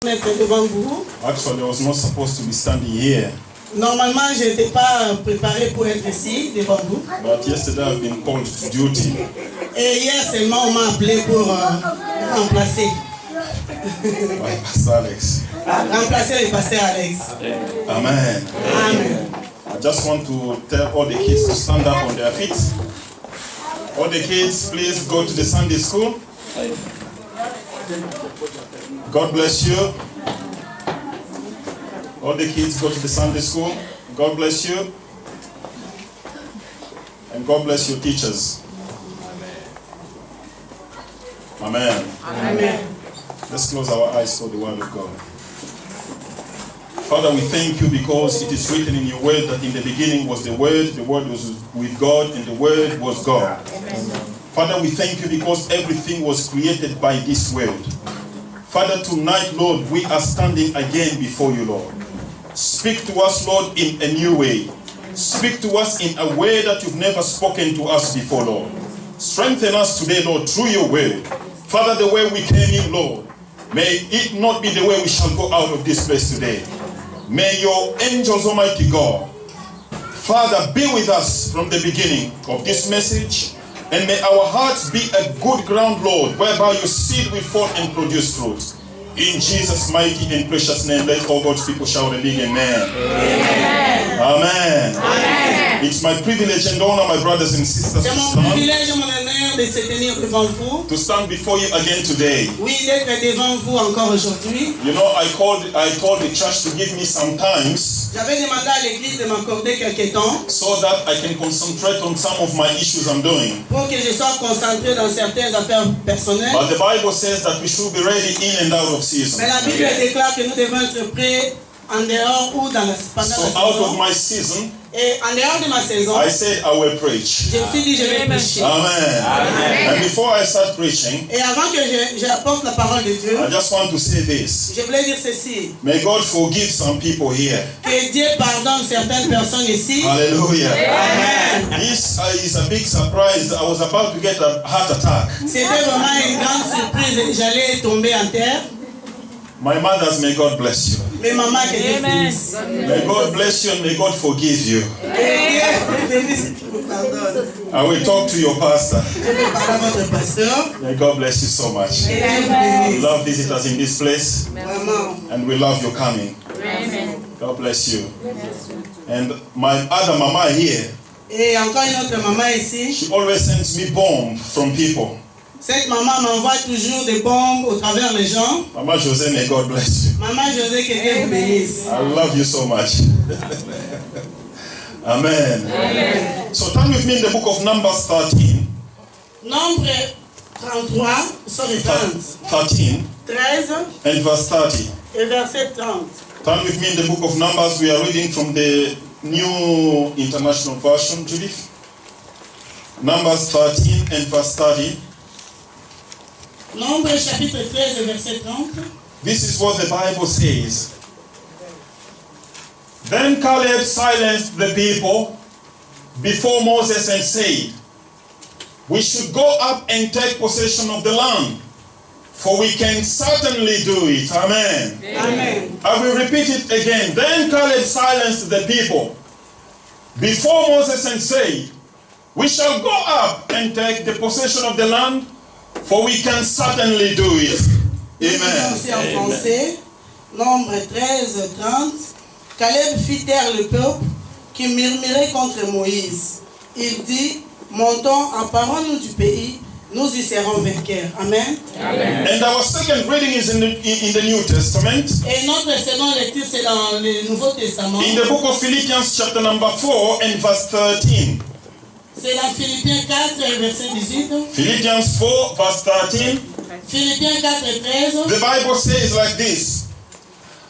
Devant vous. Actually, I was not supposed to be standing here. Normalement, je n'étais pas préparé pour être ici devant vous. But yesterday I've been called to duty. Et hier seulement, on m'a appelé pour remplacer. By Pastor Alex. Remplacer le pasteur Alex. Amen. Amen. I just want to tell all the kids to stand up on their feet. All the kids, please go to the Sunday school. God bless you. All the kids go to the Sunday school. God bless you. And God bless your teachers. Amen. Amen. Let's close our eyes for the word of God. Father, we thank you because it is written in your word that in the beginning was the word was with God, and the word was God. Amen. Father, we thank you because everything was created by this word. Father, tonight, Lord, we are standing again before you, Lord. Speak to us, Lord, in a new way. Speak to us in a way that you've never spoken to us before, Lord. Strengthen us today, Lord, through your word. Father, the way we came in, Lord, may it not be the way we shall go out of this place today. May your angels, Almighty God, Father, be with us from the beginning of this message, and may our hearts be a good ground, Lord, whereby your seed will fall and produce fruit. In Jesus' mighty and precious name, let all God's people shout a big amen. Amen. Amen. Amen. It's my privilege and honor, my brothers and sisters, to stand before you again today. Oui, d'être devant vous encore aujourd'hui. You know, I told the church to give me some times. J'avais demandé à l'église de m'accorder quelques temps. So that I can concentrate on some of my issues I'm doing. Pour que je sois concentré dans certaines affaires personnelles. But the Bible says that we should be ready in and out of season. Mais la Bible déclare que nous devons être prêts en dehors ou pendant la saison. So out of my season, et en dehors de ma saison, I said I will preach. Je me suis dit je vais prêcher. Amen. Amen. And before I start preaching, et avant que j'apporte la parole de Dieu, I just want to say this. Je voulais dire ceci. May God forgive some people here. Que Dieu pardonne certaines personnes ici. Hallelujah. Amen. This is a big surprise. I was about to get a heart attack. C'était vraiment une grande surprise. J'allais tomber en terre. My mothers, may God bless you. Mes mamans, que Dieu bénisse. May God bless you and may God forgive you. I will talk to your pastor. May God bless you so much. We love visitors in this place. And we love your coming. God bless you. And my other mama here, et encore une autre maman ici, she always sends me bombs from people. Cette maman m'envoie toujours des bombes au travers les gens. Maman José, may God bless you. Maman José, que Dieu vous bénisse. I love you so much. Amen. Amen. So turn with me in the book of Numbers 13. Nombre 33, sorry, 13. And verse 30. Et verset 30. Turn with me in the book of Numbers. We are reading from the New International Version, Judith. Numbers 13 and verse 30. Nombre chapitre 13 verset 30. This is what the Bible says. Then Caleb silenced the people before Moses and said, we should go up and take possession of the land, for we can certainly do it. Amen. Amen. I will repeat it again. Then Caleb silenced the people before Moses and said, we shall go up and take the possession of the land, for we can certainly do it. Amen. En français, Nombre 13, 30. Caleb fit taire le peuple qui murmurait contre Moïse. Il dit, montons, emparons-nous du pays, nous y serons vainqueurs. Amen. Amen. And our second reading is in the New Testament. Et notre seconde lecture c'est dans le Nouveau Testament. In the book of Philippians chapter number 4 and verse 13. C'est dans Philippiens 4 verset 18. Philippians 4 verse 13. Philippiens 4 13. The Bible says like this.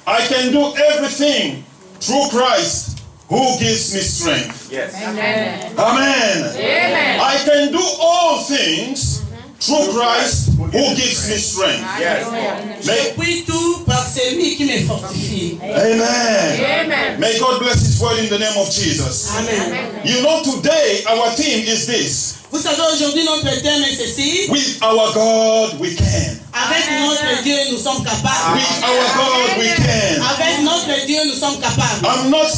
I can do everything through Christ who gives me strength. Yes. Amen. Amen. Amen. I can do all things through Christ who gives me strength. Yes. Je puis tout par celui qui me fortifie. Amen. Amen. May God bless His word in the name of Jesus. Amen. You know, today our theme is this. Vous savez, aujourd'hui notre thème est ceci. With our God we can. Avec notre Dieu nous sommes capables. With our God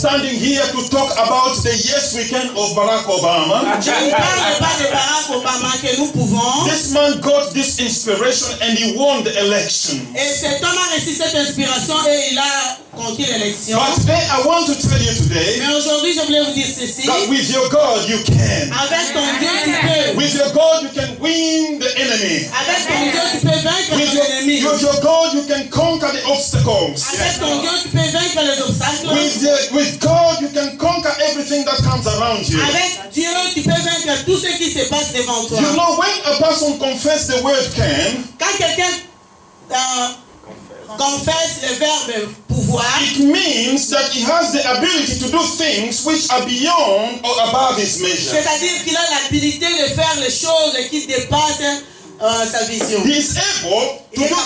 standing here to talk about the Yes Weekend of Barack Obama. Je ne parle pas de Barack Obama que nous pouvons. This man got this inspiration and he won the election. Et cet homme a reçu cette inspiration et il a conquis l'élection. But today I want to tell you today Mais aujourd'hui, je voulais vous dire ceci. that with your God you can. Avec ton Dieu, tu peux. With your God you can win the enemy. Avec ton Dieu, tu peux vaincre With ton ennemi. your God you can conquer the obstacles. Avec ton Dieu, tu peux vaincre les obstacles. With God you can conquer everything that comes around you. Avec Dieu, tu peux vaincre tout ce qui se passe devant toi. You know, when a person confesses the word can, Quand quelqu'un confesse le verbe pouvoir, it means that he has the ability to do things which are beyond or above his measure. c'est-à-dire qu'il a l'habilité de faire les choses qui dépassent sa vision. He is able to do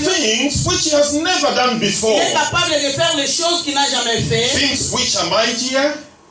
things which he has never done before. Il est capable de faire les choses qu'il n'a jamais fait, Things which are mightier,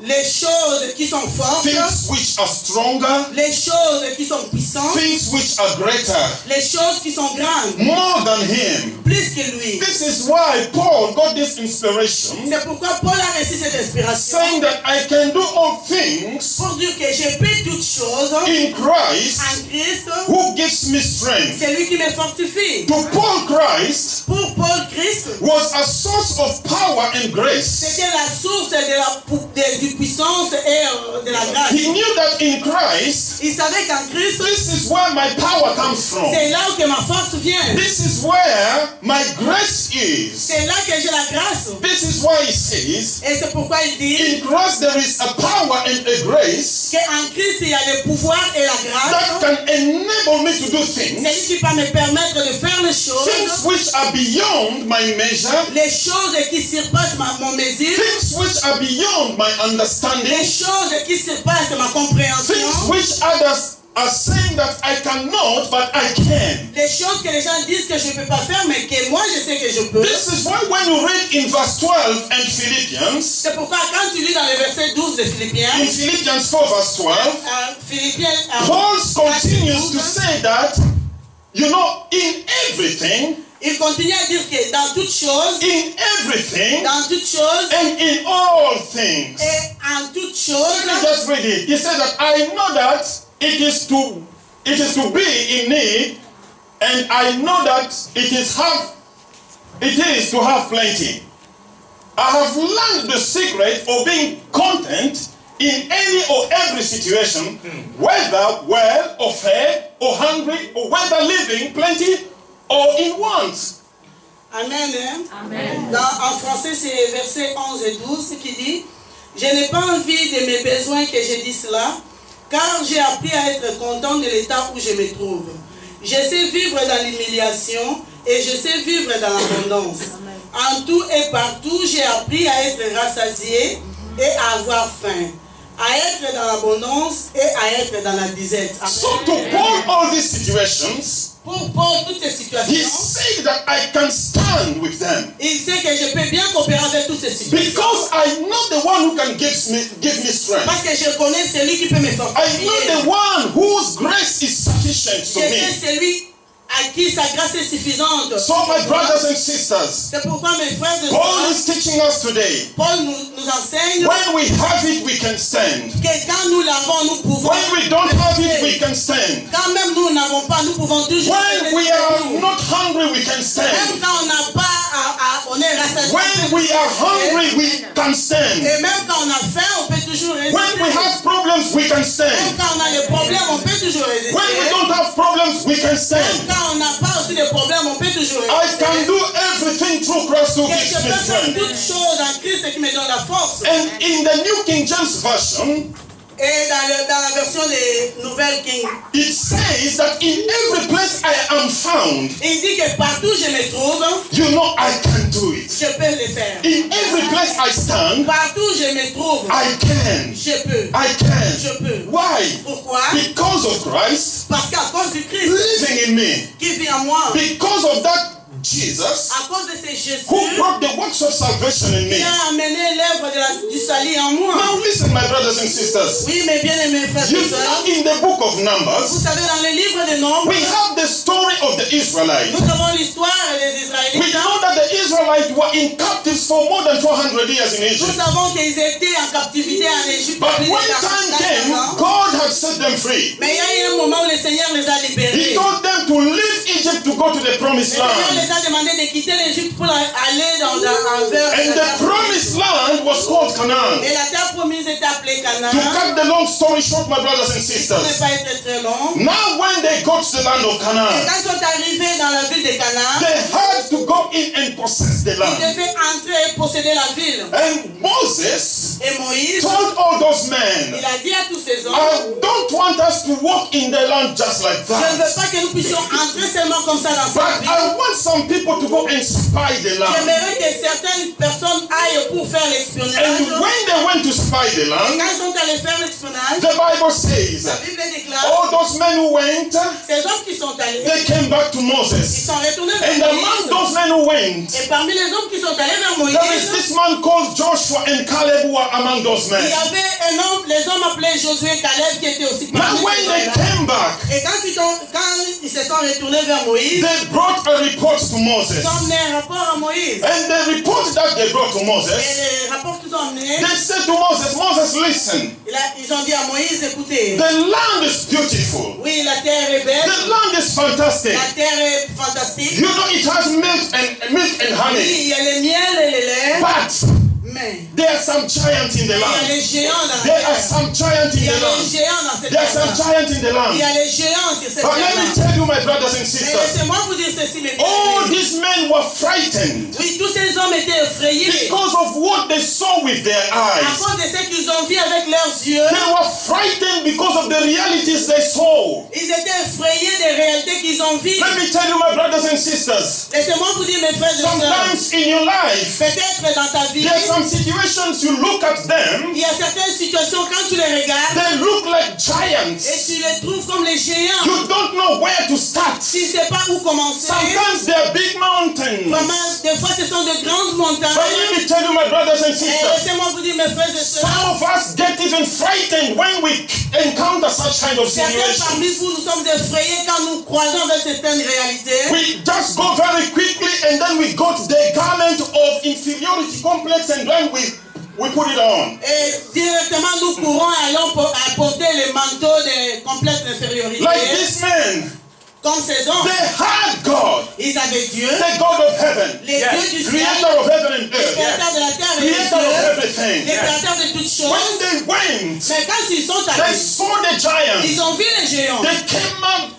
les choses qui sont fortes, things which are stronger, les choses qui sont puissantes, things which are greater, les choses qui sont grandes, more than him. plus que lui. This is why Paul got this inspiration, C'est pourquoi Paul a reçu cette inspiration saying that I can do all things pour dire que je peux toutes choses in Christ en Christ, who gives me strength. c'est lui qui me fortifie. To Paul, Christ Pour Paul, Christ, was a source of power and grace. c'était la source de puissance et de la grâce. He knew that in Christ, Il savait qu'en Christ, this is where my power comes from. c'est là où que ma force vient. This is where my grace is. C'est là que j'ai la grâce. This is why he says, Et c'est pourquoi il dit in Christ there is a power and a grace qu'en Christ, il y a le pouvoir et la that grâce. can enable me to do C'est things, lui qui peut me permettre de faire les things choses, which are beyond my measure, les choses qui surpassent mon mesure, things which are beyond my les understanding, choses qui surpassent ma things compréhension, which others are saying that I cannot, but I can. les choses que les gens disent que je ne peux pas faire, mais que moi je sais que je peux. This is why when you read in verse 12 and Philippians, C'est pourquoi quand tu lis dans le verset 12 de Philippiens, in Philippians 4 verse 12, Philippiens, Paul continues to say that, you know, in everything, il continue à dire que dans toutes choses, and in all things. et en toutes choses, Let me just read it. He said that I know that it is to be in need, and I know that it is to have plenty. I have learned the secret of being content in any or every situation, whether well or fair or hungry, or whether living plenty or in want. Amen. Hein? Amen. En français, c'est versets 11 et 12 qui dit « Je n'ai pas envie de mes besoins que je dis cela, car j'ai appris à être content de l'état où je me trouve. Je sais vivre dans l'humiliation et je sais vivre dans l'abondance. En tout et partout, j'ai appris à être rassasié et à avoir faim, à être dans l'abondance et à être dans la disette. » So to Paul, all these situations, Pour Paul, toutes ces he situations, said that I can stand with them. il sait que je peux bien coopérer avec toutes ces situations. Because I know the one who can give me strength. Parce que je connais celui qui peut me I fortifier. know the one whose grace is sufficient Je to sais me. celui à qui sa grâce est suffisante. So my brothers and sisters, C'est pourquoi mes frères et Paul sœurs, is teaching us today. Paul nous enseigne When we have it, we can stand. que quand nous l'avons, nous pouvons. When we don't have it, we can stand. Quand même nous n'avons pas, nous pouvons toujours. When we are not hungry, we can Même stand. quand on n'a pas, on est rassasié. When we are hungry, we can stand. Et même quand on a faim, on peut toujours résister. When we have problems, we can Même stand. quand on a des problèmes, on peut toujours résister. When we don't have problems, we can Même stand. quand on n'a pas aussi de problèmes, on peut toujours I résister. can do everything through Christ who Et je gives me peux faire strength. toutes choses en Christ qui me donne la force. And in the New King James Version, Et dans la version des Nouvelles King, it says that in every place I am found, il dit que partout je me trouve, you know I can do it. je peux le faire. In every place I stand, Partout je me trouve, I can. je peux. I can. Je peux. Why? Pourquoi? Because of Christ Parce qu'à cause du Christ living in me. qui vit en moi, Because of that Jesus, à cause de ces Jésus, who brought the works of salvation in qui me. a amené l'œuvre du salut en moi. Now listen, my brothers and sisters. Oui, mes bien-aimés frères You et sœurs, know, in the book of vous Numbers, savez, dans le livre des Nombres, we have the story of the Israelites. nous avons l'histoire des We Israélites. know that the Israelites were in captives for more than 400 years in Nous Egypt. savons qu'ils étaient en captivité en Égypte. But depuis when les time 40 came, ans. God had set them free. Mais il y a eu un moment où le Seigneur les a He libérés. told them to leave Egypt to go to the Le promised Seigneur land. les a demandé de quitter l'Égypte pour aller vers And the promised land was called Canaan. Et la terre promise était appelée Canaan. To cut the long story short, my brothers and Pour ne sisters, pas être très long. now when they got to the land of Et Canaan, quand ils sont arrivés dans la ville de Canaan, they had to go in and possess the ils land. devaient entrer et posséder la ville. And Moses Et Moïse, told all those men, il a dit à tous ces hommes, I don't want us to walk in the land just like je ne veux that, pas que nous puissions entrer seulement comme ça dans but cette ville. I want some people to go and spy the land. J'aimerais que certaines personnes aillent pour faire l'espionnage. And when they went to spy the Et land, quand ils sont allés faire l'espionnage, the Bible says, la Bible déclare, all those men who went, ces hommes qui sont allés, they came back to ils Moses. sont retournés And vers among Moïse. those men who went, Et parmi les hommes qui sont allés vers Moïse, there is this man called Joshua and Caleb who are among those men. il y avait un homme, les hommes appelés Josué et Caleb qui étaient aussi Now parmi when ces they hommes-là. came back, Et quand ils se sont retournés vers Moïse, they brought a report to Moses. ils ont amené un rapport à Moïse. And the report that they brought to Et Moses, les rapports qu'ils ont amenés, they said to Moses, Moses, listen, ils ont dit à Moïse, écoutez, the land is beautiful. oui, la terre est belle, The land is fantastic. la terre est fantastique, You know, it has milk and oui, honey. il y a le miel et le lait, But mais there are some giants in the il y a land. les géants dans la There are terre. some giants in Il y a the les land. géants dans cette There are some terre. giants in the Il land. y a les géants sur cette But let me terre. tell you, my brothers and Mais sisters, laissez-moi vous dire ceci, mes all bien-aimés. these men were frightened Oui, tous ces hommes étaient effrayés because of what they saw with their à eyes. cause de ce qu'ils ont vu avec leurs yeux. They were frightened because of the realities they saw. Ils étaient effrayés des réalités qu'ils ont vues. Let me tell you, my brothers and sisters, Laissez-moi vous dire, mes frères et sœurs, sometimes in your life, peut-être dans ta vie, there are some situations you look at them, il y a certaines situations, quand tu les regardes, they look like et giants. tu les trouves comme les géants. You don't know where to start. Tu ne sais pas où commencer. Sometimes they are big mountains. Vraiment, des fois, ce sont de grandes But let montagnes. me tell you, my brothers and Et sisters, laissez-moi vous dire, mes frères et some sœurs, of us get even frightened when we encounter such kind of certains parmi situations. vous, nous sommes effrayés quand nous croisons avec certaines réalités. We just go very quickly and then we got the garment of inferiority complex and then we put it on. Et directement, nous courons et allons apporter le manteau de complexe d'infériorité. Like these men, Comme ces hommes, they had God, ils avaient Dieu, the God of heaven, les dieux du ciel, creator of heaven and le earth, créateur de la terre et des creator of cieux, everything. le créateur de toutes When choses. they went, Mais quand ils sont they allés, saw the giants. ils ont vu les géants. They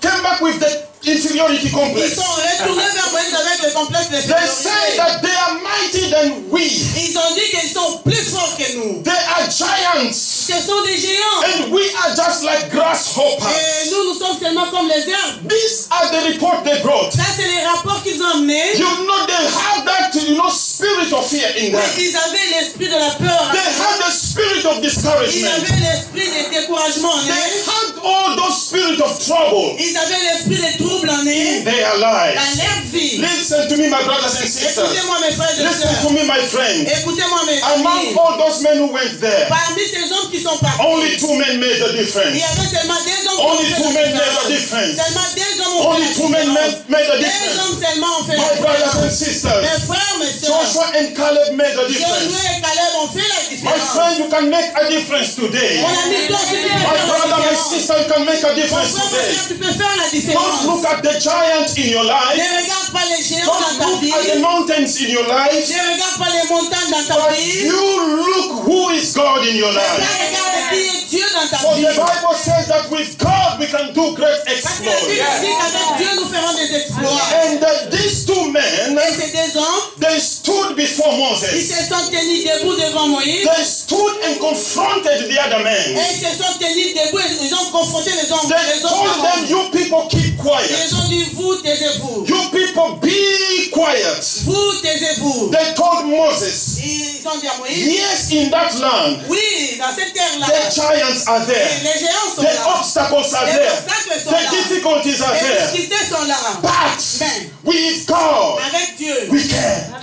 came back with the inferiority Ils complex. sont retournés vers Moïse avec le complexe They say d'infériorité. that they are mighty than we. Ils ont dit qu'ils sont plus forts que nous. They are giants. Ce sont des géants. And we are just like grasshoppers. Et nous, nous sommes seulement comme les herbes. These are the report they brought. Ça, c'est les rapports qu'ils ont amenés. You know, they have that, spirit of fear in them. Ils avaient l'esprit de la peur. They had the spirit of Ils discouragement. avaient l'esprit de découragement en They eux. had all those spirit of trouble Ils avaient l'esprit de trouble en in eux. their Dans lives. leur vie. Listen to me, my brothers and sisters. Écoutez-moi, mes frères et Listen to sœurs. me, my friend. Écoutez-moi, mes Among amis. all those men who went there, Parmi ces hommes qui sont partis, only two men made a il difference. y avait seulement deux hommes Only qui two ont men fait la made a différence. difference. Seulement deux hommes ont Only fait two la men différence. made a Deux difference. hommes seulement ont fait la My brothers and différence. sisters, Mes frères, mes sœurs, Joshua and Caleb made a Josué difference. et Caleb ont fait la My différence. friend, you can make a difference today. Mon ami, toi aussi, tu peux My faire la brother, my différence. sister, you can make a Mon difference frère, ma today. sœur, tu peux faire la Don't différence. look at the giant in your life. Ne regarde pas les géants Don't dans ta look vie. at the mountains in your life. Ne regarde pas les montagnes dans ta But vie. you look who is God in your Mais life. regarde qui est Dieu dans ta For vie. the Bible says that with God we can do great Parce que la Bible exploits. dit qu'avec Dieu nous ferons des exploits. And these two men, Et ces deux hommes, they stood before ils Moses. se sont tenus debout devant Moïse. They stood and confronted the other men. Et ils se sont tenus debout et ils ont confronté les hommes. They Les told them, hommes. you people keep quiet. Ils ont dit, vous, taisez-vous. You people people, be quiet. Vous taisez-vous. They told Moses, Ils ont dit à Moïse, yes, in that land, oui, dans cette terre-là, the giants are there. les géants sont The là. obstacles are Les there. obstacles sont The là. difficulties are Les there. difficultés sont là. But Mais with God, avec Dieu, we can.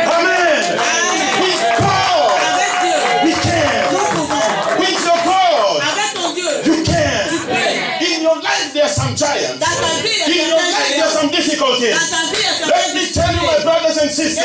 Amen. With God, avec Dieu, we can. nous pouvons. With your God, Avec ton Dieu, you can. In your life, there are some giants. dans ta vie, il y a In your certains life, there are géants. some difficulties. Dans ta vie, il y a Let certains me tell you, my brothers and sisters.